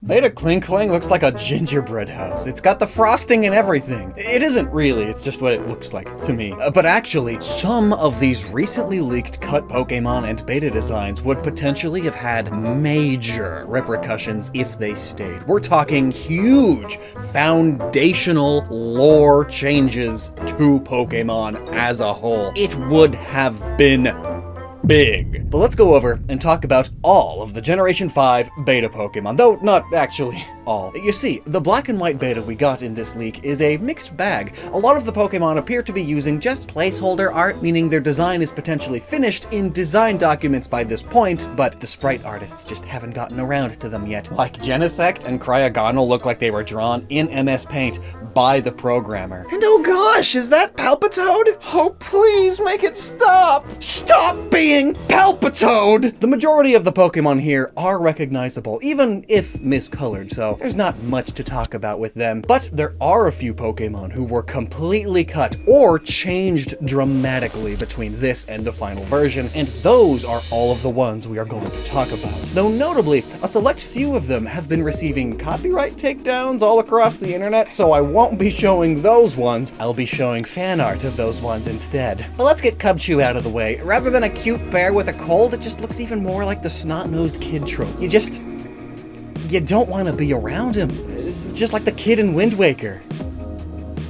Beta Kling Kling looks like a gingerbread house. It's got the frosting and everything. It isn't really, it's just what it looks like to me. But actually, some of these recently leaked cut Pokemon and beta designs would potentially have had major repercussions if they stayed. We're talking huge, foundational lore changes to Pokemon as a whole. It would have been big. But let's go over and talk about all of the Generation 5 beta Pokemon, though not actually all. You see, the black and white beta we got in this leak is a mixed bag. A lot of the Pokemon appear to be using just placeholder art, meaning their design is potentially finished in design documents by this point, but the sprite artists just haven't gotten around to them yet. Like Genesect and Cryogonal look like they were drawn in MS Paint by the programmer. And oh gosh, is that Palpitoad? Oh, please make it stop! Stop being Palpitoad! The majority of the Pokemon here are recognizable, even if miscolored, so there's not much to talk about with them. But there are a few Pokemon who were completely cut or changed dramatically between this and the final version, and those are all of the ones we are going to talk about. Though notably, a select few of them have been receiving copyright takedowns all across the internet, so I won't be showing those ones. I'll be showing fan art of those ones instead. But let's get Cubchoo out of the way. Rather than a cute bear with a cold, it just looks even more like the snot-nosed kid trope. You don't want to be around him. It's just like the kid in Wind Waker.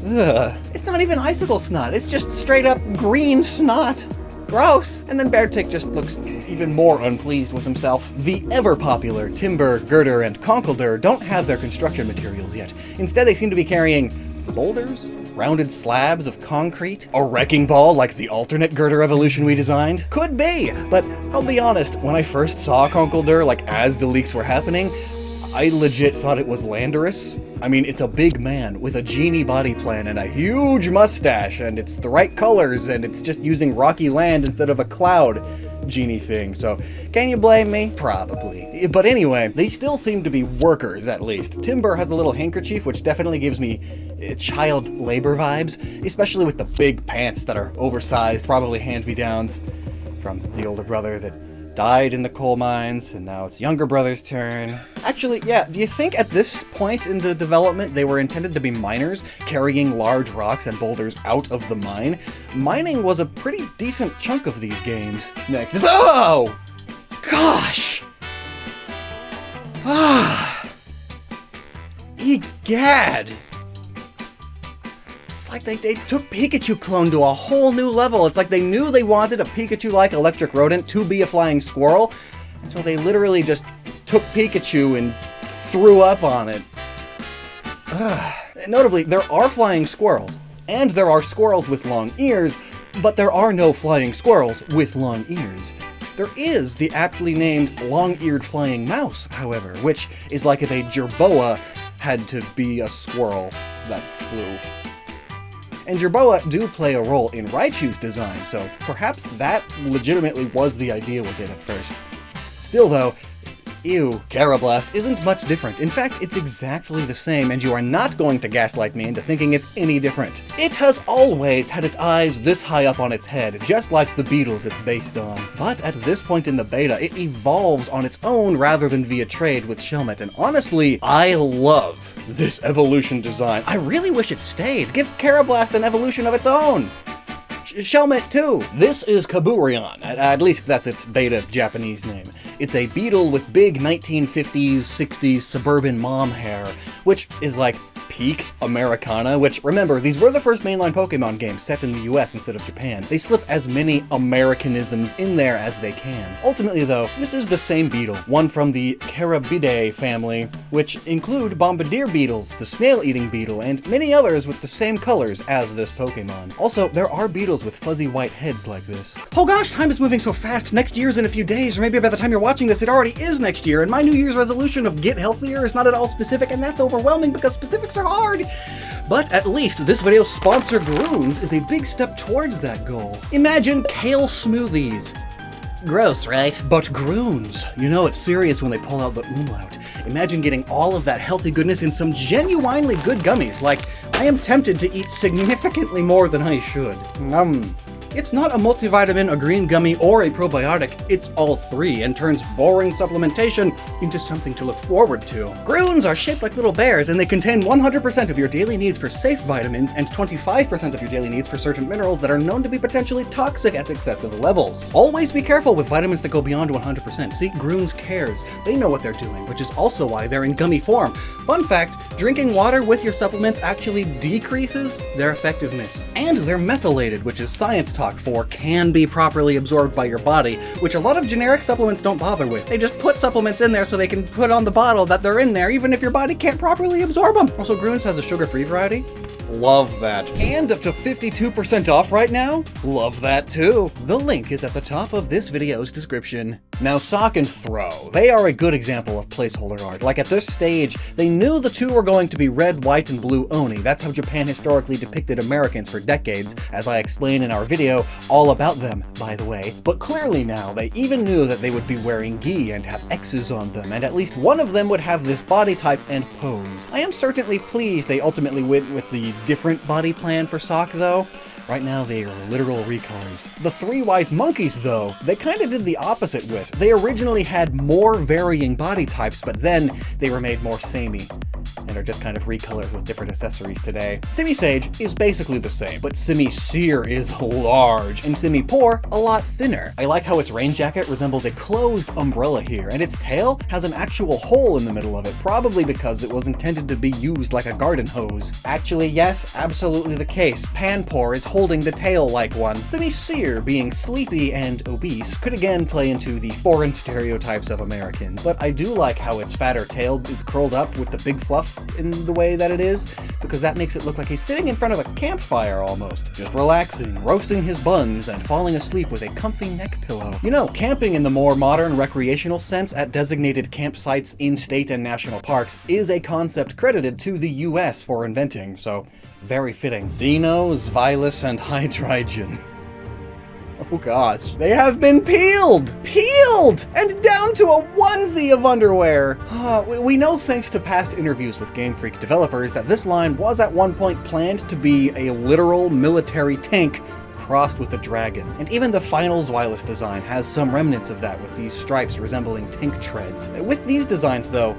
Ugh. It's not even icicle snot, it's just straight up green snot. Gross! And then Beartick just looks even more unpleased with himself. The ever-popular Timburr, Girder, and Conkeldurr don't have their construction materials yet. Instead, they seem to be carrying boulders? Rounded slabs of concrete? A wrecking ball like the alternate Girder evolution we designed? Could be, but I'll be honest, when I first saw Conkeldurr, like as the leaks were happening, I legit thought it was Landerouses. I mean, it's a big man with a genie body plan and a huge mustache, and it's the right colors, and it's just using rocky land instead of a cloud genie thing, so can you blame me? Probably. But anyway, they still seem to be workers, at least. Timburr has a little handkerchief, which definitely gives me child labor vibes, especially with the big pants that are oversized, probably hand-me-downs from the older brother that died in the coal mines, and now it's younger brother's turn. Actually, yeah, do you think at this point in the development they were intended to be miners, carrying large rocks and boulders out of the mine? Mining was a pretty decent chunk of these games. Next is, oh! Gosh! Ah! Egad! It's like they took Pikachu clone to a whole new level. It's like they knew they wanted a Pikachu-like electric rodent to be a flying squirrel, and so they literally just took Pikachu and threw up on it. Notably, there are flying squirrels, and there are squirrels with long ears, but there are no flying squirrels with long ears. There is the aptly named long-eared flying mouse, however, which is like if a jerboa had to be a squirrel that flew. And jerboa do play a role in Raichu's design, so perhaps that legitimately was the idea with it at first. Still though, ew, Karrablast isn't much different. In fact, it's exactly the same, and you are not going to gaslight me into thinking it's any different. It has always had its eyes this high up on its head, just like the beetles it's based on. But at this point in the beta, it evolved on its own rather than via trade with Shelmet, and honestly, I love this evolution design. I really wish it stayed. Give Karrablast an evolution of its own! Shelmet too! This is Kaburion, at least that's its beta Japanese name. It's a beetle with big 1950s, 60s suburban mom hair, which is like peak Americana, which, remember, these were the first mainline Pokemon games set in the US instead of Japan. They slip as many Americanisms in there as they can. Ultimately though, this is the same beetle, one from the Carabidae family, which include bombardier beetles, the snail-eating beetle, and many others with the same colors as this Pokemon. Also, there are beetles with fuzzy white heads like this. Oh gosh, time is moving so fast. Next year's in a few days, or maybe by the time you're watching this, it already is next year, and my New Year's resolution of get healthier is not at all specific, and that's overwhelming because specifics are hard. But at least this video's sponsor, Gruns, is a big step towards that goal. Imagine kale smoothies. Gross, right? But Gruns, you know it's serious when they pull out the umlaut. Imagine getting all of that healthy goodness in some genuinely good gummies. Like, I am tempted to eat significantly more than I should. It's not a multivitamin, a green gummy, or a probiotic. It's all three and turns boring supplementation into something to look forward to. Gruns are shaped like little bears, and they contain 100% of your daily needs for safe vitamins and 25% of your daily needs for certain minerals that are known to be potentially toxic at excessive levels. Always be careful with vitamins that go beyond 100%. See, Gruns cares. They know what they're doing, which is also why they're in gummy form. Fun fact, drinking water with your supplements actually decreases their effectiveness. And they're methylated, which is science talk for can be properly absorbed by your body, which a lot of generic supplements don't bother with. They just put supplements in there so they can put on the bottle that they're in there, even if your body can't properly absorb them. Also, Gruns has a sugar-free variety. Love that. And up to 52% off right now? Love that too. The link is at the top of this video's description. Now, Sock and Throw. They are a good example of placeholder art. Like, at this stage, they knew the two were going to be red, white, and blue oni. That's how Japan historically depicted Americans for decades, as I explain in our video all about them, by the way. But clearly now, they even knew that they would be wearing gi and have X's on them, and at least one of them would have this body type and pose. I am certainly pleased they ultimately went with the different body plan for Sock, though. Right now, they are literal recolors. The Three Wise Monkeys, though, they kind of did the opposite with. They originally had more varying body types, but then they were made more samey, and are just kind of recolors with different accessories today. Simisage is basically the same, but Simisear is large, and Simipour a lot thinner. I like how its rain jacket resembles a closed umbrella here, and its tail has an actual hole in the middle of it, probably because it was intended to be used like a garden hose. Actually, yes, absolutely the case. Panpour is holding the tail like one. Simisear, being sleepy and obese, could again play into the foreign stereotypes of Americans, but I do like how its fatter tail is curled up with the big fluff in the way that it is, because that makes it look like he's sitting in front of a campfire almost, just relaxing, roasting his buns, and falling asleep with a comfy neck pillow. You know, camping in the more modern recreational sense at designated campsites in state and national parks is a concept credited to the US for inventing, so very fitting. Dinos, Vilas, and Hydreigon. Oh gosh, they have been peeled! Peeled! And down to a onesie of underwear! We know thanks to past interviews with Game Freak developers that this line was at one point planned to be a literal military tank crossed with a dragon. And even the final Zweilous design has some remnants of that with these stripes resembling tank treads. With these designs though,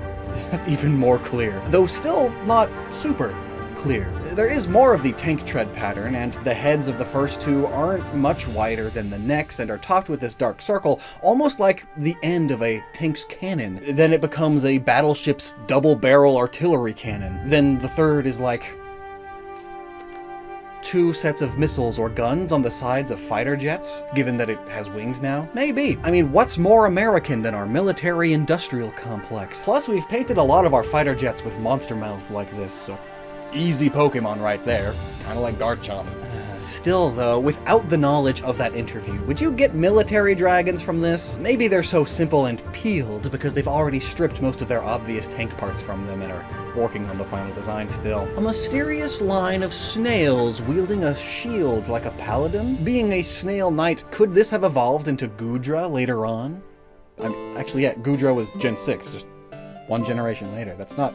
that's even more clear, though still not super clear. There is more of the tank tread pattern, and the heads of the first two aren't much wider than the necks and are topped with this dark circle, almost like the end of a tank's cannon. Then it becomes a battleship's double-barrel artillery cannon. Then the third is like two sets of missiles or guns on the sides of fighter jets, given that it has wings now? Maybe. I mean, what's more American than our military-industrial complex? Plus, we've painted a lot of our fighter jets with monster mouths like this, so easy Pokemon right there. It's kind of like Garchomp. Still though, without the knowledge of that interview, would you get military dragons from this? Maybe they're so simple and peeled because they've already stripped most of their obvious tank parts from them and are working on the final design still. A mysterious line of snails wielding a shield like a paladin? Being a snail knight, could this have evolved into Goodra later on? Actually, yeah, Goodra was Gen 6, just one generation later. That's not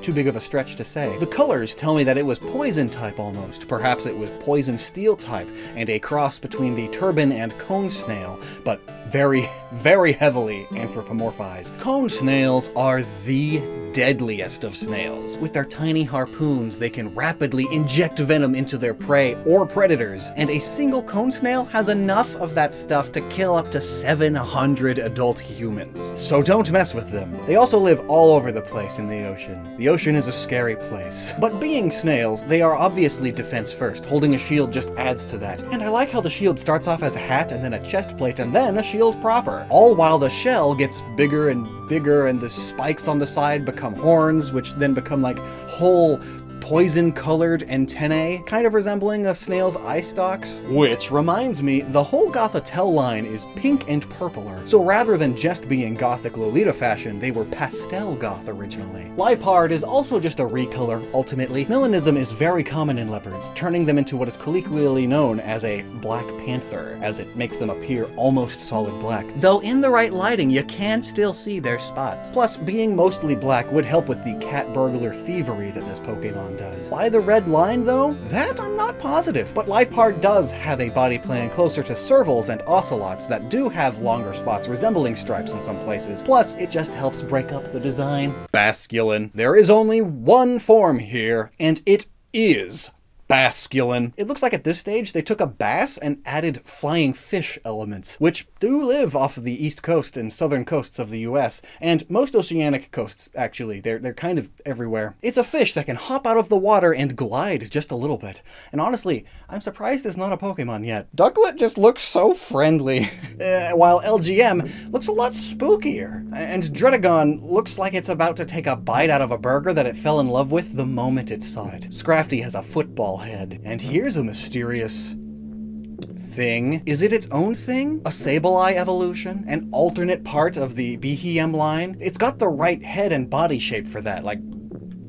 too big of a stretch to say. The colors tell me that it was poison type almost. Perhaps it was poison steel type and a cross between the turban and cone snail, but very, very heavily anthropomorphized. Cone snails are the deadliest of snails. With their tiny harpoons, they can rapidly inject venom into their prey or predators, and a single cone snail has enough of that stuff to kill up to 700 adult humans. So don't mess with them. They also live all over the place in the ocean. The ocean is a scary place. But being snails, they are obviously defense first. Holding a shield just adds to that. And I like how the shield starts off as a hat and then a chest plate and then a shield proper. All while the shell gets bigger and bigger and the spikes on the side become horns, which then become like whole poison-colored antennae, kind of resembling a snail's eye stalks. Which reminds me, the whole Gothitelle line is pink and purpler, so rather than just being gothic Lolita fashion, they were pastel goth originally. Liepard is also just a recolor, ultimately. Melanism is very common in leopards, turning them into what is colloquially known as a black panther, as it makes them appear almost solid black. Though in the right lighting, you can still see their spots. Plus, being mostly black would help with the cat burglar thievery that this Pokemon Pokemon does. Why the red line though? That I'm not positive, but Liepard does have a body plan closer to servals and ocelots that do have longer spots resembling stripes in some places. Plus, it just helps break up the design. Basculin. There is only one form here, and it is Basculin. It looks like at this stage they took a bass and added flying fish elements, which do live off of the east coast and southern coasts of the US, and most oceanic coasts, actually. They're kind of everywhere. It's a fish that can hop out of the water and glide just a little bit. And honestly, I'm surprised it's not a Pokemon yet. Ducklett just looks so friendly, while LGM looks a lot spookier. And Hydreigon looks like it's about to take a bite out of a burger that it fell in love with the moment it saw it. Scrafty has a football head. And here's a mysterious thing. Is it its own thing? A Sableye evolution? An alternate part of the Beeheeyem line? It's got the right head and body shape for that, like,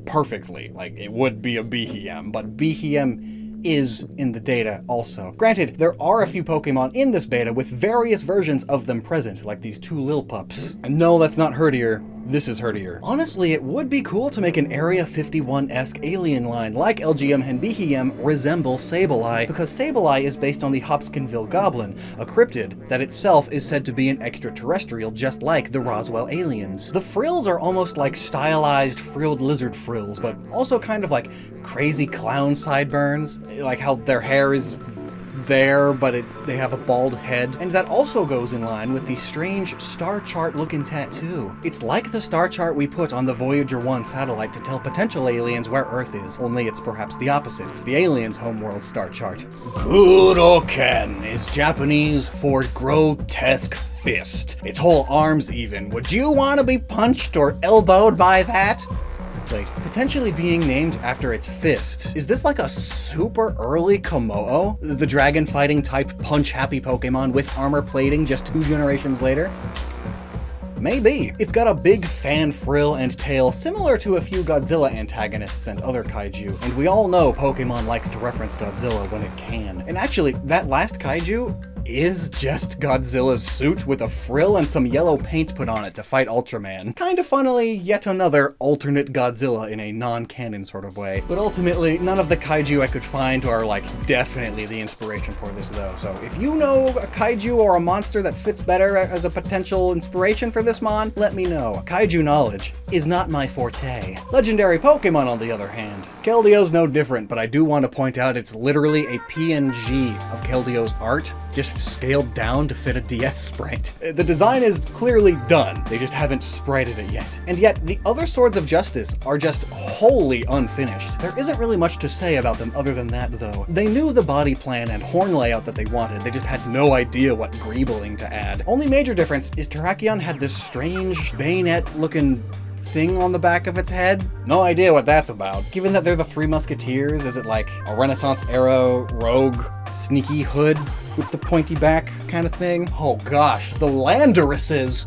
perfectly. Like, it would be a Beeheeyem, but Beeheeyem is in the data also. Granted, there are a few Pokemon in this beta with various versions of them present, like these two lil pups. And no, that's not Herdier. This is Herdier. Honestly, it would be cool to make an Area 51-esque alien line like LGM and Beeheeyem resemble Sableye, because Sableye is based on the Hopkinsville Goblin, a cryptid that itself is said to be an extraterrestrial just like the Roswell aliens. The frills are almost like stylized frilled lizard frills, but also kind of like crazy clown sideburns, like how their hair is there, but they have a bald head. And that also goes in line with the strange star chart looking tattoo. It's like the star chart we put on the Voyager 1 satellite to tell potential aliens where Earth is, only it's perhaps the opposite. It's the aliens' homeworld star chart. Gurokken is Japanese for grotesque fist. Its whole arms even. Would you want to be punched or elbowed by that? Wait, potentially being named after its fist. Is this like a super early Komodo? The dragon fighting type punch happy Pokemon with armor plating just 2 generations later? Maybe. It's got a big fan frill and tail similar to a few Godzilla antagonists and other kaiju, and we all know Pokemon likes to reference Godzilla when it can. And actually, that last kaiju is just Godzilla's suit with a frill and some yellow paint put on it to fight Ultraman. Kinda funnily, yet another alternate Godzilla in a non-canon sort of way. But ultimately, none of the kaiju I could find are like definitely the inspiration for this though. So if you know a kaiju or a monster that fits better as a potential inspiration for this mon, let me know. Kaiju knowledge is not my forte. Legendary Pokemon on the other hand. Keldeo's no different, but I do want to point out it's literally a PNG of Keldeo's art, just scaled down to fit a DS sprite. The design is clearly done, they just haven't sprited it yet. And yet, the other Swords of Justice are just wholly unfinished. There isn't really much to say about them other than that though. They knew the body plan and horn layout that they wanted, they just had no idea what greebling to add. Only major difference is Terrakion had this strange bayonet-looking thing on the back of its head. No idea what that's about. Given that they're the Three Musketeers, is it like a Renaissance-era rogue sneaky hood with the pointy back kind of thing? Oh gosh, the Landerouses!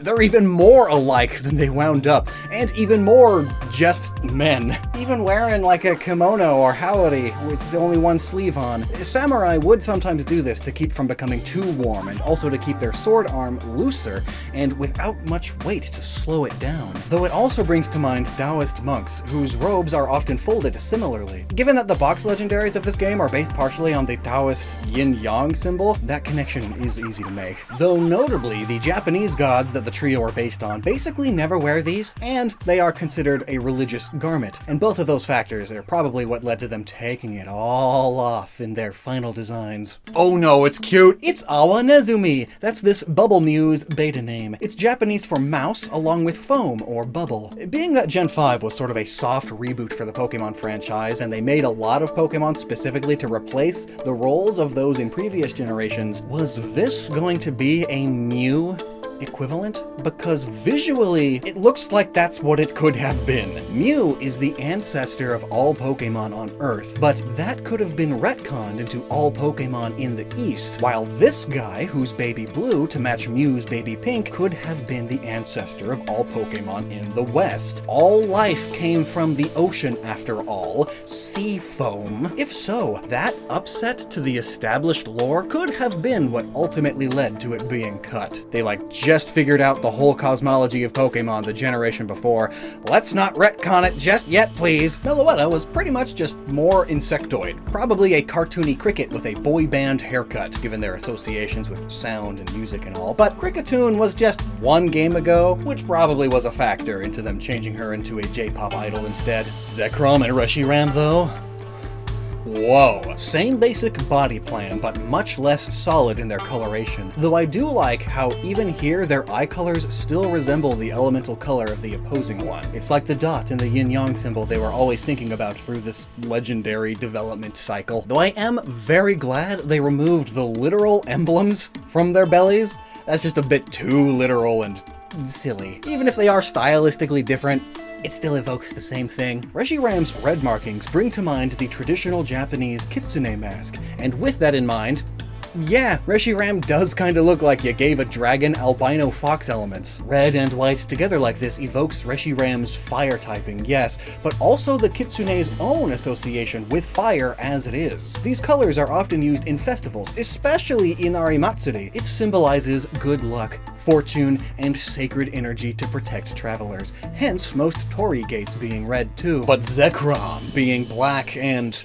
They're even more alike than they wound up, and even more just men. Even wearing like a kimono or howdy with only one sleeve on. Samurai would sometimes do this to keep from becoming too warm, and also to keep their sword arm looser and without much weight to slow it down. Though it also brings to mind Taoist monks, whose robes are often folded similarly. Given that the box legendaries of this game are based partially on the Taoist yin-yang symbol, that connection is easy to make. Though notably, the Japanese gods that the trio are based on basically never wear these, and they are considered a religious garment. And both of those factors are probably what led to them taking it all off in their final designs. Oh no, it's cute! It's Awanezumi! That's this Bubble Mew's beta name. It's Japanese for mouse, along with foam or bubble. Being that Gen 5 was sort of a soft reboot for the Pokemon franchise, and they made a lot of Pokemon specifically to replace the roles of those in previous generations, was this going to be a Mew equivalent? Because visually, it looks like that's what it could have been. Mew is the ancestor of all Pokemon on Earth, but that could have been retconned into all Pokemon in the East, while this guy, who's baby blue to match Mew's baby pink, could have been the ancestor of all Pokemon in the West. All life came from the ocean after all, sea foam. If so, that upset to the established lore could have been what ultimately led to it being cut. They like just figured out the whole cosmology of Pokemon the generation before. Let's not retcon it just yet, please. Meloetta was pretty much just more insectoid. Probably a cartoony cricket with a boy band haircut, given their associations with sound and music and all. But Kricketune was just one game ago, which probably was a factor into them changing her into a J-pop idol instead. Zekrom and Reshiram, though? Whoa. Same basic body plan, but much less solid in their coloration. Though I do like how even here their eye colors still resemble the elemental color of the opposing one. It's like the dot in the yin-yang symbol they were always thinking about through this legendary development cycle. Though I am very glad they removed the literal emblems from their bellies. That's just a bit too literal and silly. Even if they are stylistically different, it still evokes the same thing. Reshiram's red markings bring to mind the traditional Japanese kitsune mask, and with that in mind, yeah, Reshiram does kinda look like you gave a dragon albino fox elements. Red and white together like this evokes Reshiram's fire typing, yes, but also the kitsune's own association with fire as it is. These colors are often used in festivals, especially in Arimatsuri. It symbolizes good luck, fortune, and sacred energy to protect travelers. Hence, most torii gates being red too. But Zekrom being black and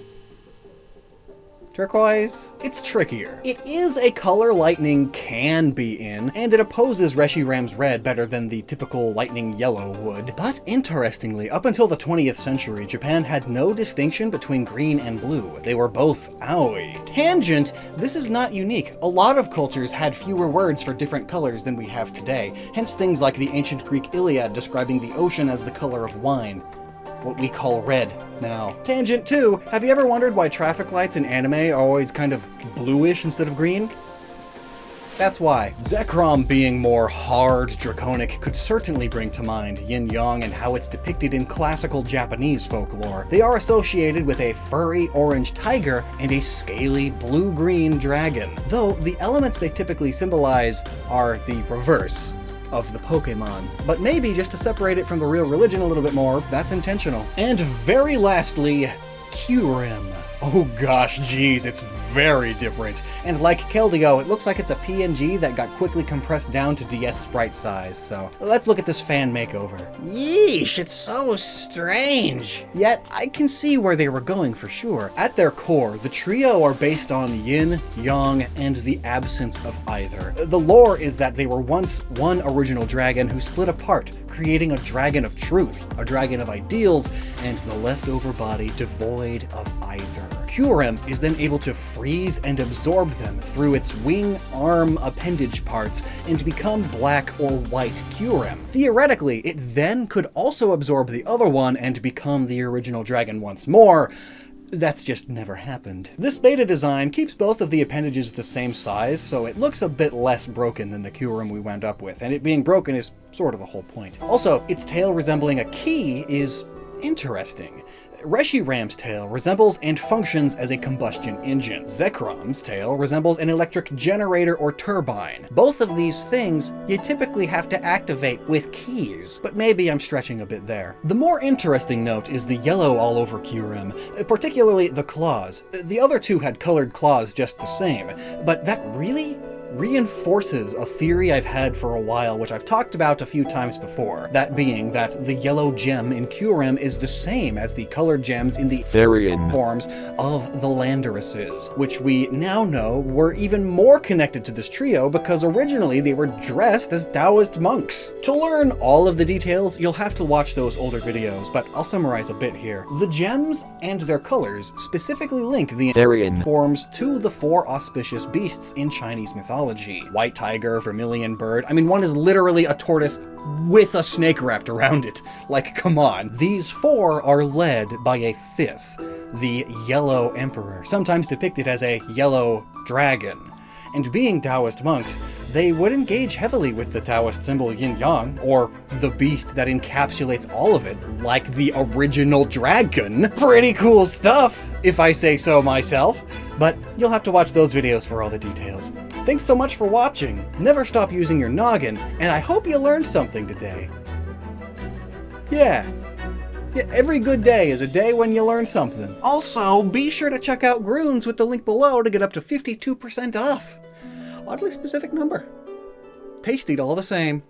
turquoise? It's trickier. It is a color lightning can be in, and it opposes Reshiram's red better than the typical lightning yellow would. But interestingly, up until the 20th century, Japan had no distinction between green and blue. They were both aoi. Tangent, this is not unique. A lot of cultures had fewer words for different colors than we have today, hence things like the ancient Greek Iliad describing the ocean as the color of wine. What we call red now. Tangent 2, have you ever wondered why traffic lights in anime are always kind of bluish instead of green? That's why. Zekrom being more hard, draconic could certainly bring to mind yin-yang and how it's depicted in classical Japanese folklore. They are associated with a furry orange tiger and a scaly blue-green dragon, though the elements they typically symbolize are the reverse of the Pokemon. But maybe just to separate it from the real religion a little bit more, that's intentional. And very lastly, Kyurem. Oh gosh, geez, it's very different. And like Keldeo, it looks like it's a PNG that got quickly compressed down to DS sprite size, so let's look at this fan makeover. Yeesh, it's so strange. Yet, I can see where they were going for sure. At their core, the trio are based on yin, yang, and the absence of either. The lore is that they were once one original dragon who split apart, creating a dragon of truth, a dragon of ideals, and the leftover body devoid of either. Kyurem is then able to freeze and absorb them through its wing arm appendage parts and become black or white Kyurem. Theoretically, it then could also absorb the other one and become the original dragon once more. That's just never happened. This beta design keeps both of the appendages the same size, so it looks a bit less broken than the Kyurem we wound up with, and it being broken is sort of the whole point. Also, its tail resembling a key is interesting. Reshiram's tail resembles and functions as a combustion engine. Zekrom's tail resembles an electric generator or turbine. Both of these things you typically have to activate with keys, but maybe I'm stretching a bit there. The more interesting note is the yellow all over Kyurem, particularly the claws. The other two had colored claws just the same, but that really reinforces a theory I've had for a while, which I've talked about a few times before. That being that the yellow gem in Kyurem is the same as the colored gems in the Therian forms of the Landerouses, which we now know were even more connected to this trio because originally they were dressed as Taoist monks. To learn all of the details, you'll have to watch those older videos, but I'll summarize a bit here. The gems and their colors specifically link the Therian forms to the four auspicious beasts in Chinese mythology. White tiger, vermilion bird. I mean, one is literally a tortoise with a snake wrapped around it. Like, come on. These four are led by a fifth, the Yellow Emperor, sometimes depicted as a yellow dragon. And being Taoist monks, they would engage heavily with the Taoist symbol yin-yang, or the beast that encapsulates all of it, like the original dragon. Pretty cool stuff, if I say so myself. But you'll have to watch those videos for all the details. Thanks so much for watching. Never stop using your noggin, and I hope you learned something today. Yeah, every good day is a day when you learn something. Also, be sure to check out Gruns with the link below to get up to 52% off. Oddly specific number. tasty all the same.